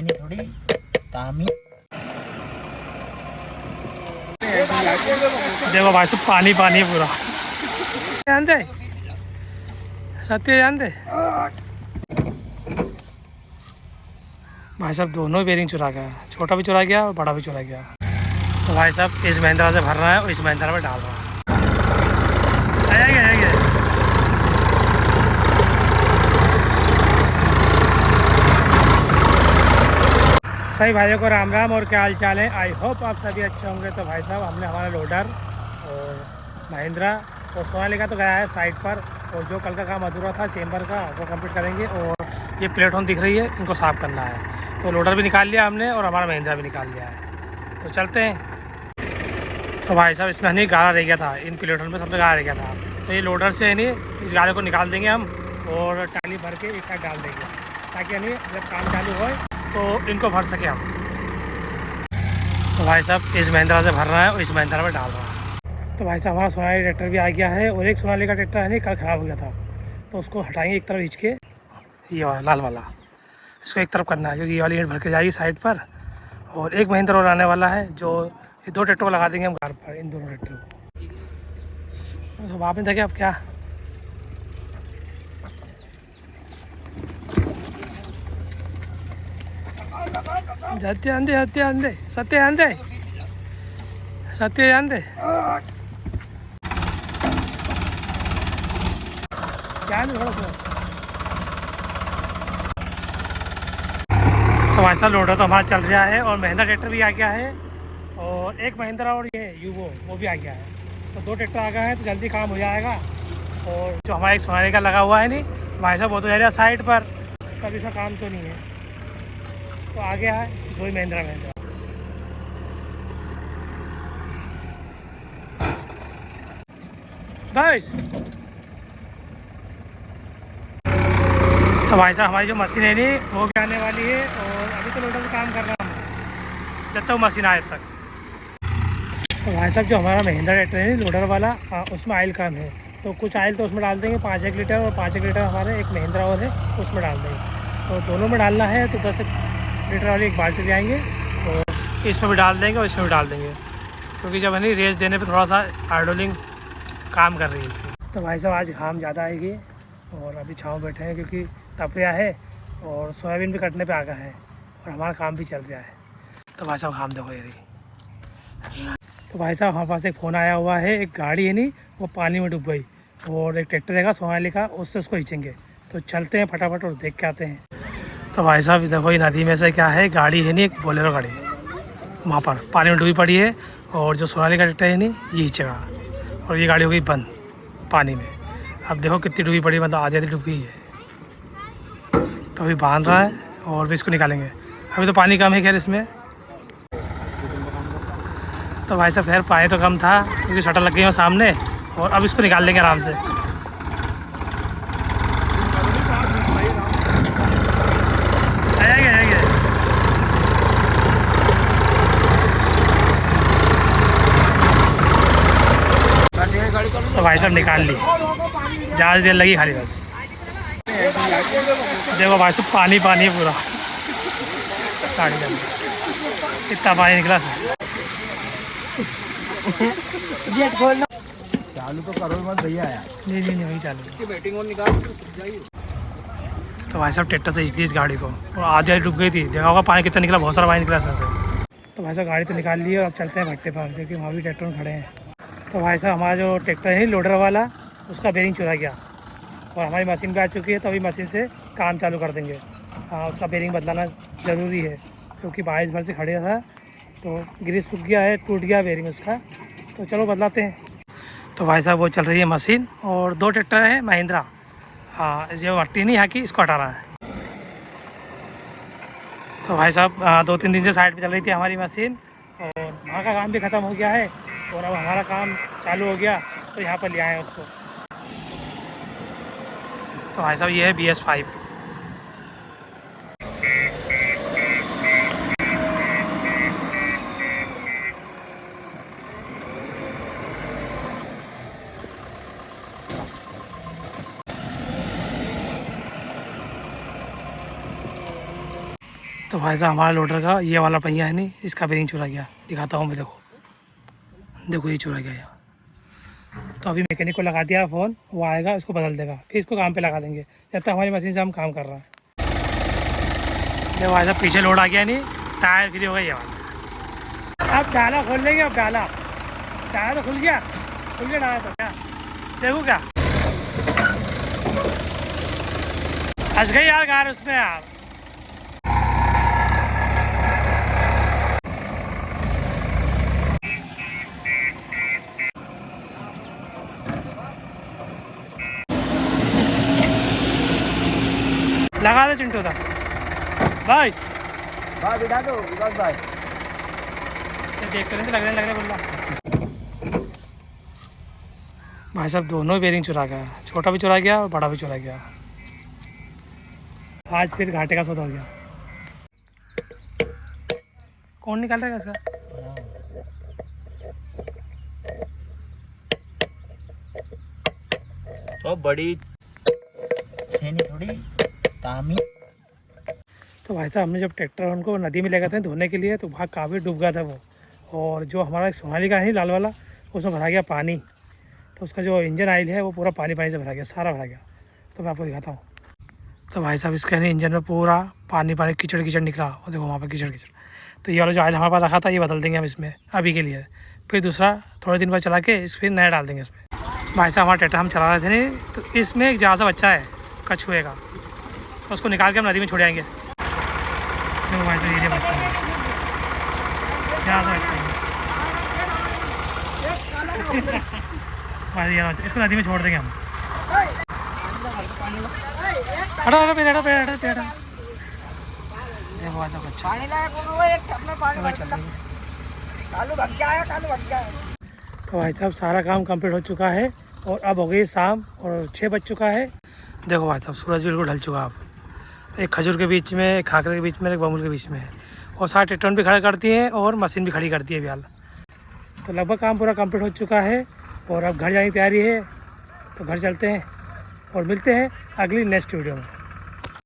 नहीं थोड़ी तामी। देखो भाई सब पानी पानी है पूरा। जानते सत्य जानते भाई साहब दोनों बेरिंग चुरा गया, छोटा भी चुरा गया और बड़ा भी चुरा गया। तो भाई साहब इस महिंद्रा से भर रहा है और इस महिंद्रा में डाल रहा है। आएगा सही भाइयों को राम राम और क्या हाल चाल है। आई होप आप सभी अच्छे होंगे। तो भाई साहब हमने हमारा लोडर और महिंद्रा और सोनालिका तो गया है साइट पर, और जो कल का काम अधूरा था चेंबर का वो कंप्लीट करेंगे। और ये प्लेटफॉर्म दिख रही है, इनको साफ़ करना है। तो लोडर भी निकाल लिया हमने और हमारा महिंद्रा भी निकाल लिया है। तो चलते हैं। तो भाई साहब इसमें नहीं गारा रह गया था, इन प्लेटफॉर्म में सब गारा रह गया था। तो ये लोडर से नहीं इस गारे को निकाल देंगे हम और टाली भर के एक साइड डाल देंगे, ताकि नहीं जब काम चालू हो तो इनको भर सके हम। तो भाई साहब इस महिंद्रा से भर रहा है और इस महिंद्रा में डाल रहा है। तो भाई साहब हमारा सोनाली ट्रैक्टर भी आ गया है, और एक सोनाली का ट्रैक्टर है नहीं कल ख़राब हो गया था, तो उसको हटाएंगे एक तरफ खींच के। ये वाला लाल वाला इसको एक तरफ करना है, क्योंकि ये वाली ईंट भर के जाएगी साइड पर। और एक महिंद्रा और आने वाला है, जो ये दो ट्रैक्टर को लगा देंगे हम घर पर, इन दोनों ट्रैक्टर को। तो आप नहीं देखे अब क्या सत्य आंदे सत्य आंदे सत्य आंदे सत्य आंदे क्या थोड़ा सा। तो भाई साहब लोडर तो हमारा चल रहा है और महिंद्रा ट्रैक्टर भी आ गया है, और एक महिंद्रा और ये यूवो वो भी आ गया है। तो दो ट्रैक्टर आ गए हैं तो जल्दी काम हो जाएगा। और जो हमारा एक सोनालिका लगा हुआ है नहीं भाई साहब, वो तो जा रहा है साइड पर, कभी सा काम तो नहीं है। तो आ गया है दो ही महिंद्रा बस। तो भाई साहब हमारी जो मशीन है नहीं वो भी आने वाली है, और अभी तो लोडर से काम कर रहा हूँ जब तक मशीन आए तक। तो भाई साहब जो हमारा महिंद्रा ट्रैक्टर है लोडर वाला, उसमें ऑयल कम है, तो कुछ ऑयल तो उसमें डाल देंगे 5-1 लीटर, और 5-1 लीटर हमारे एक महिंद्रा और है उसमें डाल देंगे। तो दोनों में डालना है तो 10 लीटर वाली एक बाल्टी ले आएंगे, और इसमें भी डाल देंगे और इसमें भी डाल देंगे, क्योंकि जब है नहीं रेस देने पे थोड़ा सा आइडलिंग काम कर रही है इससे। तो भाई साहब आज घाम ज़्यादा आएगी, और अभी छाँव बैठे हैं क्योंकि तपिया है, और सोयाबीन भी कटने पे आ गया है, और हमारा काम भी चल रहा है। तो भाई साहब घाम देखो ये। तो भाई साहब हमारे पास एक फ़ोन आया हुआ है, एक गाड़ी है नहीं वो पानी में डूब गई, और एक ट्रैक्टर रहेगा सोनालिका उससे उसको खींचेंगे। तो चलते हैं फटाफट और देख के आते हैं। तो भाई साहब देखो ये नदी में से क्या है, गाड़ी है नहीं एक बोलेरो गाड़ी वहाँ पर पानी में डूबी पड़ी है, और जो सोनालिका ट्रैक्टर है नहीं ये खींचेगा, और ये गाड़ी हो गई बंद पानी में। अब देखो कितनी डूबी पड़ी है, मतलब आधी डूब गई है। तो अभी बांध रहा है और भी इसको निकालेंगे। अभी तो पानी कम है खैर इसमें। तो भाई साहब खैर पानी तो कम था क्योंकि शटर लग गई है सामने, और अब इसको निकाल लेंगे आराम से। आएगा तो भाई साहब निकाल ली, ज़्यादा देर लगी खाली बस। देखो भाई साहब पानी पानी है पूरा गाड़ी के अंदर, इतना पानी निकला था। चालू तो करो मत भैया यार। नहीं वही चालू बैटिंग और निकाल। तो भाई साहब ट्रैक्टर से इस गाड़ी को, और आधी डूब गई थी, देखा होगा पानी कितना निकला, बहुत सारा पानी निकला इसमें से। तो भाई साहब गाड़ी तो निकाल ली है, अब चलते हैं भट्टे पर, क्योंकि वहाँ भी ट्रैक्टर में खड़े हैं। तो भाई साहब हमारा जो ट्रैक्टर है लोडर वाला उसका बेरिंग चुरा गया, और हमारी मशीन भी आ चुकी है, तो अभी मशीन से काम चालू कर देंगे। हाँ उसका बेरिंग बदलाना ज़रूरी है, क्योंकि बारिश भर से खड़े था तो ग्रीस सूख गया है, टूट गया बेरिंग उसका। तो चलो बदलाते हैं। तो भाई साहब वो चल रही है मशीन, और दो ट्रैक्टर है महिंद्रा। हाँ ये मट्टी नहीं हाकी, इसको हटा रहा है। तो भाई साहब 2-3 दिन से साइड पे चल रही थी हमारी मशीन, और वहाँ का काम भी ख़त्म हो गया है, और अब हमारा काम चालू हो गया, तो यहाँ पर ले आए उसको। तो भाई साहब ये है BS5। तो भाई साहब हमारा लोडर का ये वाला पहिया है नहीं, इसका बेरिंग चुरा गया। दिखाता हूँ मैं, देखो ये चुरा गया यहाँ। तो अभी मैकेनिक को लगा दिया फ़ोन, वो आएगा, इसको बदल देगा, फिर इसको काम पे लगा देंगे। जब तक हमारी मशीन से हम काम कर रहे हैं। देखो भाई साहब पीछे लोड आ गया नहीं, टायर फ्री हो गया ये वाला। अब डाला खोल लेंगे, अब डाला तो खुल गया डाला तो क्या देखो क्या फंस गई यार कार उसमें यार। लगा दे चिंटू था बस बिठा दो विकास भाई। देख कर लग रहे बोल रहा भाई साहब दोनों बेरिंग चुरा गया, छोटा भी चुरा गया और बड़ा भी चुरा गया। आज फिर घाटे का सौदा हो गया। कौन निकाल रहा है इसका? तो बड़ी छेनी थोड़ी तामी। तो भाई साहब हमने जब ट्रैक्टर उनको नदी में ले गए थे धोने के लिए, तो वहाँ काफ़ी डूब गया था वो। और जो हमारा सोनालिका है लाल वाला, उसमें भरा गया पानी। तो उसका जो इंजन ऑयल है वो पूरा पानी से भरा गया, सारा भरा गया। तो मैं आपको दिखाता हूँ। तो भाई साहब इसके इंजन में पूरा पानी कीचड़ निकला, और देखो वहाँ पर कीचड़। तो ये वाला जो ऑयल हमारे पास रखा था ये बदल देंगे हम इसमें अभी के लिए। फिर दूसरा थोड़े दिन बाद चला के फिर नया डाल देंगे इसमें। भाई साहब हमारा ट्रैक्टर हम चला रहे थे नहीं, तो इसमें एक जहाँ सा बच्चा है कछुए का, तो उसको निकाल के हम नदी में छोड़ आएंगे। देखो भाई साहब ये बच्चा है, जहाँ सा बच्चा है भाई, इसको नदी में छोड़ देंगे हम। हटो पेड़ देखो भाई साहब बच्चा तो भाई साहब सारा काम कंप्लीट हो चुका है, और अब हो गई शाम और 6 बज चुका है। देखो भाई साहब सूरज बिल्कुल ढल चुका है। अब एक खजूर के बीच में, एक खाकर के बीच में, एक बमुल के बीच में है, और सारे ट्रैक्टर भी खड़ा करती है और मशीन भी खड़ी करती है फिलहाल। तो लगभग काम पूरा कंप्लीट हो चुका है, और अब घर जाने की तैयारी है। तो घर चलते हैं और मिलते हैं अगली नेक्स्ट वीडियो में।